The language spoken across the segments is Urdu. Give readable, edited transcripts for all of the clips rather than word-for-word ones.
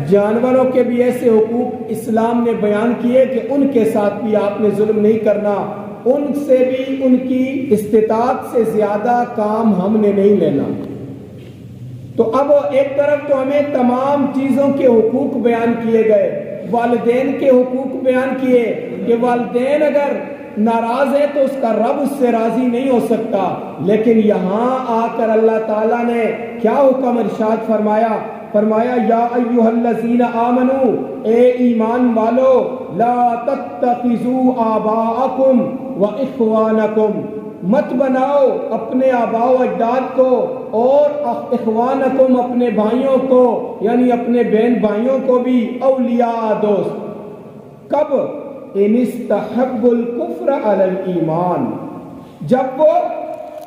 جانوروں کے بھی ایسے حقوق اسلام نے بیان کیے کہ ان کے ساتھ بھی آپ نے ظلم نہیں کرنا، ان سے بھی ان کی استطاعت سے زیادہ کام ہم نے نہیں لینا۔ تو اب ایک طرف تو ہمیں تمام چیزوں کے حقوق بیان کیے گئے، والدین کے حقوق بیان کیے کہ والدین اگر ناراض ہے تو اس کا رب اس سے راضی نہیں ہو سکتا، لیکن یہاں آ کر اللہ تعالیٰ نے کیا حکم ارشاد فرمایا یا ایھا الذین آمنو، اے ایمان والو، لا تتخذوا آباءکم واخوانکم، مت بناؤ اپنے آباء و اجداد کو اور اخوانکم اپنے بھائیوں کو، یعنی اپنے بہن بھائیوں کو بھی اولیاء دوست۔ کب؟ ان استحبوا الکفر علی الایمان، جب وہ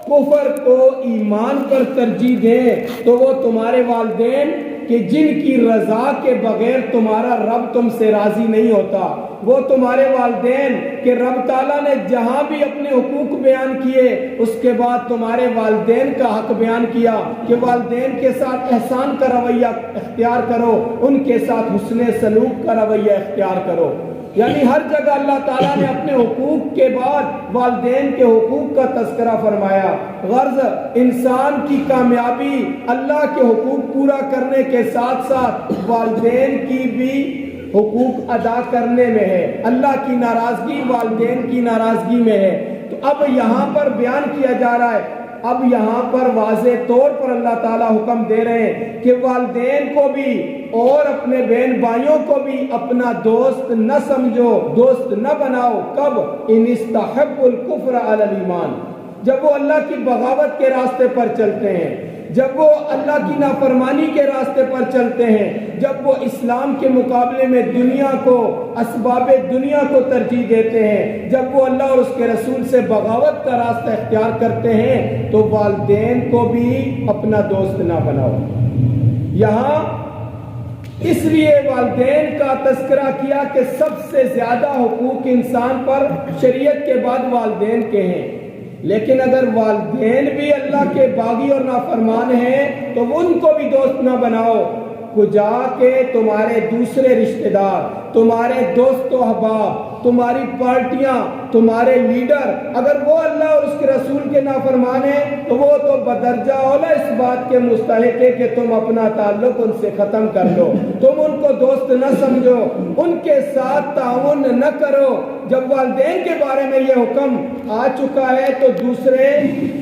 کفر کو ایمان پر ترجیح دیں تو وہ تمہارے والدین کہ جن کی رضا کے بغیر تمہارا رب تم سے راضی نہیں ہوتا، وہ تمہارے والدین کہ رب تعالیٰ نے جہاں بھی اپنے حقوق بیان کیے اس کے بعد تمہارے والدین کا حق بیان کیا کہ والدین کے ساتھ احسان کا رویہ اختیار کرو، ان کے ساتھ حسن سلوک کا رویہ اختیار کرو۔ یعنی ہر جگہ اللہ تعالیٰ نے اپنے حقوق کے بعد والدین کے حقوق کا تذکرہ فرمایا۔ غرض انسان کی کامیابی اللہ کے حقوق پورا کرنے کے ساتھ ساتھ والدین کی بھی حقوق ادا کرنے میں ہے، اللہ کی ناراضگی والدین کی ناراضگی میں ہے۔ تو اب یہاں پر بیان کیا جا رہا ہے، اب یہاں پر واضح طور پر اللہ تعالیٰ حکم دے رہے ہیں کہ والدین کو بھی اور اپنے بہن بھائیوں کو بھی اپنا دوست نہ سمجھو، دوست نہ بناؤ۔ کب؟ ان استحبوا الکفر علی الایمان، جب وہ اللہ کی بغاوت کے راستے پر چلتے ہیں، جب وہ اللہ کی نافرمانی کے راستے پر چلتے ہیں، جب وہ اسلام کے مقابلے میں دنیا کو، اسباب دنیا کو ترجیح دیتے ہیں، جب وہ اللہ اور اس کے رسول سے بغاوت کا راستہ اختیار کرتے ہیں، تو والدین کو بھی اپنا دوست نہ بناؤ۔ یہاں اس لیے والدین کا تذکرہ کیا کہ سب سے زیادہ حقوق انسان پر شریعت کے بعد والدین کے ہیں، لیکن اگر والدین بھی اللہ کے باغی اور نافرمان ہیں تو ان کو بھی دوست نہ بناؤ۔ کو جا کے تمہارے دوسرے رشتہ دار، تمہارے دوست و احباب، تمہاری پارٹیاں، تمہارے لیڈر اگر وہ اللہ اور اس کے رسول کے نافرمان ہیں تو وہ تو بدرجہ اولا اس بات کے مستحق ہے کہ تم اپنا تعلق ان سے ختم کر لو، تم ان کو دوست نہ سمجھو، ان کے ساتھ تعاون نہ کرو۔ جب والدین کے بارے میں یہ حکم آ چکا ہے تو دوسرے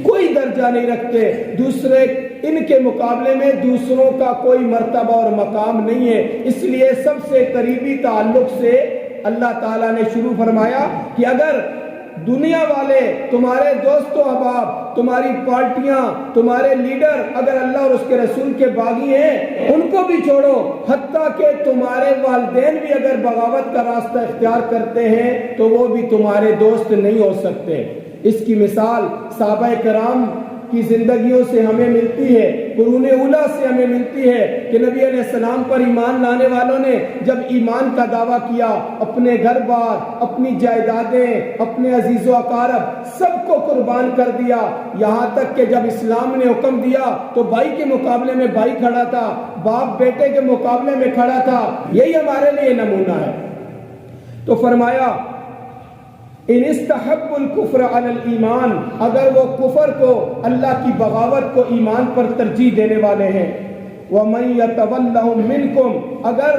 کوئی درجہ نہیں رکھتے، دوسرے ان کے مقابلے میں دوسروں کا کوئی مرتبہ اور مقام نہیں ہے۔ اس لیے سب سے قریبی تعلق سے اللہ تعالیٰ نے شروع فرمایا کہ اگر دنیا والے، تمہارے دوست و احباب، تمہاری پارٹیاں، تمہارے لیڈر اگر اللہ اور اس کے رسول کے باغی ہیں ان کو بھی چھوڑو، حتیٰ کہ تمہارے والدین بھی اگر بغاوت کا راستہ اختیار کرتے ہیں تو وہ بھی تمہارے دوست نہیں ہو سکتے۔ اس کی مثال صحابہ کرام کی زندگیوں سے ہمیں ملتی ہے، قرون اولیٰ سے ہمیں ملتی ہے کہ نبی علیہ السلام پر ایمان لانے والوں نے جب ایمان کا دعویٰ کیا، اپنے گھر بار، اپنی جائیدادیں، اپنے عزیز و اقارب سب کو قربان کر دیا، یہاں تک کہ جب اسلام نے حکم دیا تو بھائی کے مقابلے میں بھائی کھڑا تھا، باپ بیٹے کے مقابلے میں کھڑا تھا۔ یہی ہمارے لیے نمونہ ہے۔ تو فرمایا ان استحبوا الکفر علی الایمان، اگر وہ کفر کو، اللہ کی بغاوت کو ایمان پر ترجیح دینے والے ہیں، وَمَن يَتَوَلَّهُم مِّنكُمْ، اگر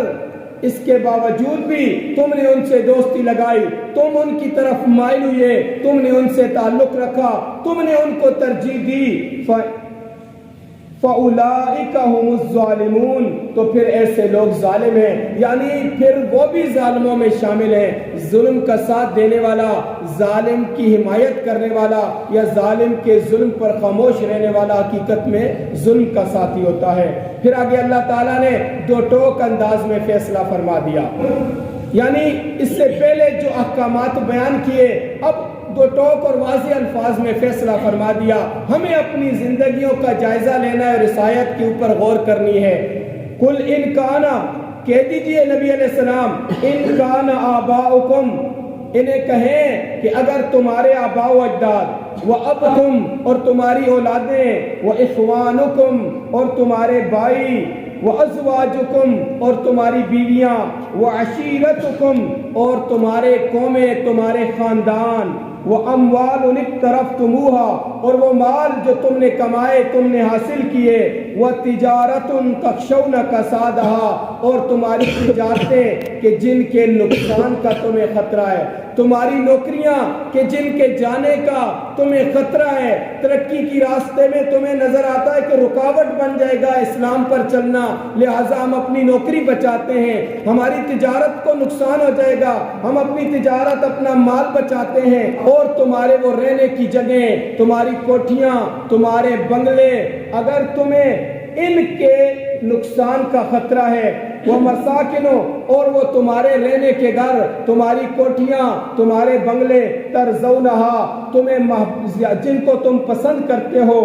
اس کے باوجود بھی تم نے ان سے دوستی لگائی، تم ان کی طرف مائل ہوئے، تم نے ان سے تعلق رکھا، تم نے ان کو ترجیح دی، فَأُولَئِكَ هُمُ الظَّالِمُونَ، تو پھر ایسے لوگ ظالم ہیں، یعنی پھر وہ بھی ظالموں میں شامل ہیں۔ ظلم کا ساتھ دینے والا، ظالم کی حمایت کرنے والا یا ظالم کے ظلم پر خاموش رہنے والا حقیقت میں ظلم کا ساتھی ہوتا ہے۔ پھر آگے اللہ تعالیٰ نے دو ٹوک انداز میں فیصلہ فرما دیا، یعنی اس سے پہلے جو احکامات بیان کیے اب دو ٹوک اور واضح الفاظ میں فیصلہ فرما دیا۔ ہمیں اپنی زندگیوں کا جائزہ لینا ہے اور اس آیت کے اوپر غور کرنی ہے۔ قل ان کان، کہہ دیجئے نبی علیہ السلام، ان کان آباؤکم، انہیں کہیں کہ اگر تمہارے آباء و اجداد، و اب تم اور تمہاری اولادیں، و اخوانکم اور تمہارے بھائی، وَأَزْوَاجُكُمْ اور تمہاری بیویاں، وَعَشِيرَتُكُمْ اور تمہارے قومیں، تمہارے خاندان، وَأَمْوَالٌ اقْتَرَفْتُمُوهَا اور وہ مال جو تم نے کمائے، تم نے حاصل کیے، وَتِجَارَةٌ تَخْشَوْنَ كَسَادَهَا اور تمہاری تجارتیں کہ جن کے نقصان کا تمہیں خطرہ ہے، تمہاری نوکریاں کہ جن کے جانے کا تمہیں خطرہ ہے، ترقی کی راستے میں تمہیں نظر آتا ہے کہ رکاوٹ بن جائے گا اسلام پر چلنا، لہٰذا ہم اپنی نوکری بچاتے ہیں، ہماری تجارت کو نقصان ہو جائے گا، ہم اپنی تجارت اپنا مال بچاتے ہیں، اور تمہارے وہ رہنے کی جگہیں، تمہاری کوٹھیاں، تمہارے بنگلے، اگر تمہیں ان کے نقصان کا خطرہ ہے، وہ مساکنوں اور وہ تمہارے رہنے کے گھر، تمہاری کوٹھیاں، تمہارے بنگلے، ترضونہا تمہیں جن کو تم پسند کرتے ہو،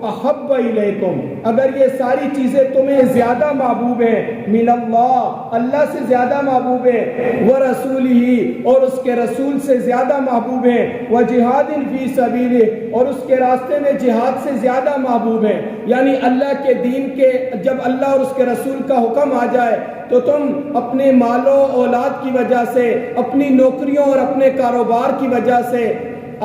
احب الیکم اگر یہ ساری چیزیں تمہیں زیادہ محبوب ہیں، من اللہ اللہ سے زیادہ محبوب ہیں، ورسولہ اور اس کے رسول سے زیادہ محبوب ہیں، وجہاد فی سبیلہ اور اس کے راستے میں جہاد سے زیادہ محبوب ہیں، یعنی اللہ کے دین کے جب اللہ اور اس کے رسول کا حکم آ جائے تو تم اپنے مال و اولاد کی وجہ سے، اپنی نوکریوں اور اپنے کاروبار کی وجہ سے،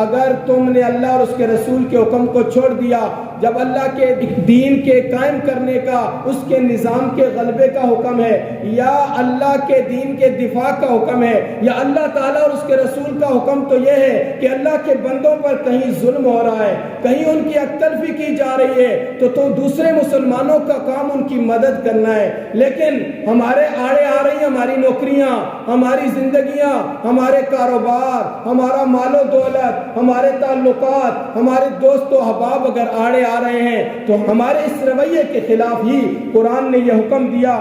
اگر تم نے اللہ اور اس کے رسول کے حکم کو چھوڑ دیا، جب اللہ کے دین کے قائم کرنے کا، اس کے نظام کے غلبے کا حکم ہے، یا اللہ کے دین کے دفاع کا حکم ہے، یا اللہ تعالیٰ اور اس کے رسول کا حکم تو یہ ہے کہ اللہ کے بندوں پر کہیں ظلم ہو رہا ہے، کہیں ان کی حق تلفی کی جا رہی ہے، تو دوسرے مسلمانوں کا کام ان کی مدد کرنا ہے، لیکن ہمارے آڑے آ رہی ہماری نوکریاں، ہماری زندگیاں، ہمارے کاروبار، ہمارا مال و دولت، ہمارے تعلقات، ہمارے دوست و احباب اگر آڑے آ رہے ہیں تو ہمارے اس رویے کے خلاف ہی قرآن نے یہ حکم دیا،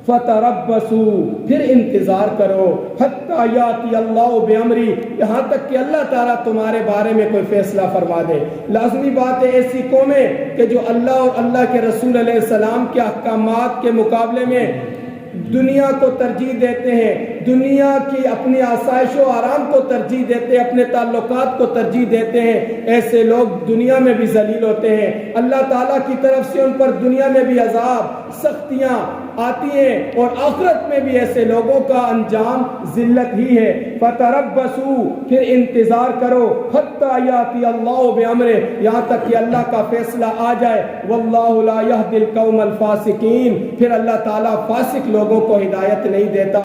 فَتَرَبَّصُوا پھر انتظار کرو، حَتَّى يَأْتِيَ اللَّهُ بِأَمْرِهِ یہاں تک کہ اللہ تعالیٰ تمہارے بارے میں کوئی فیصلہ فرما دے۔ لازمی بات ہے ایسی قومیں کہ جو اللہ اور اللہ کے رسول علیہ السلام کے احکامات کے مقابلے میں دنیا کو ترجیح دیتے ہیں، دنیا کی اپنی آسائش و آرام کو ترجیح دیتے ہیں، اپنے تعلقات کو ترجیح دیتے ہیں، ایسے لوگ دنیا میں بھی ذلیل ہوتے ہیں، اللہ تعالیٰ کی طرف سے ان پر دنیا میں بھی عذاب، سختیاں آتی ہیں، اور آخرت میں بھی ایسے لوگوں کا انجام ذلت ہی ہے۔ فَتَرَبَّصُوا پھر انتظار کرو، حَتَّى يَأْتِيَ اللَّهُ بِأَمْرِهِ یہاں تک کہ اللہ کا فیصلہ آ جائے، وَاللَّهُ لَا يَهْدِي الْقَوْمَ الْفَاسِقِينَ پھر اللہ تعالیٰ فاسق لوگوں کو ہدایت نہیں دیتا۔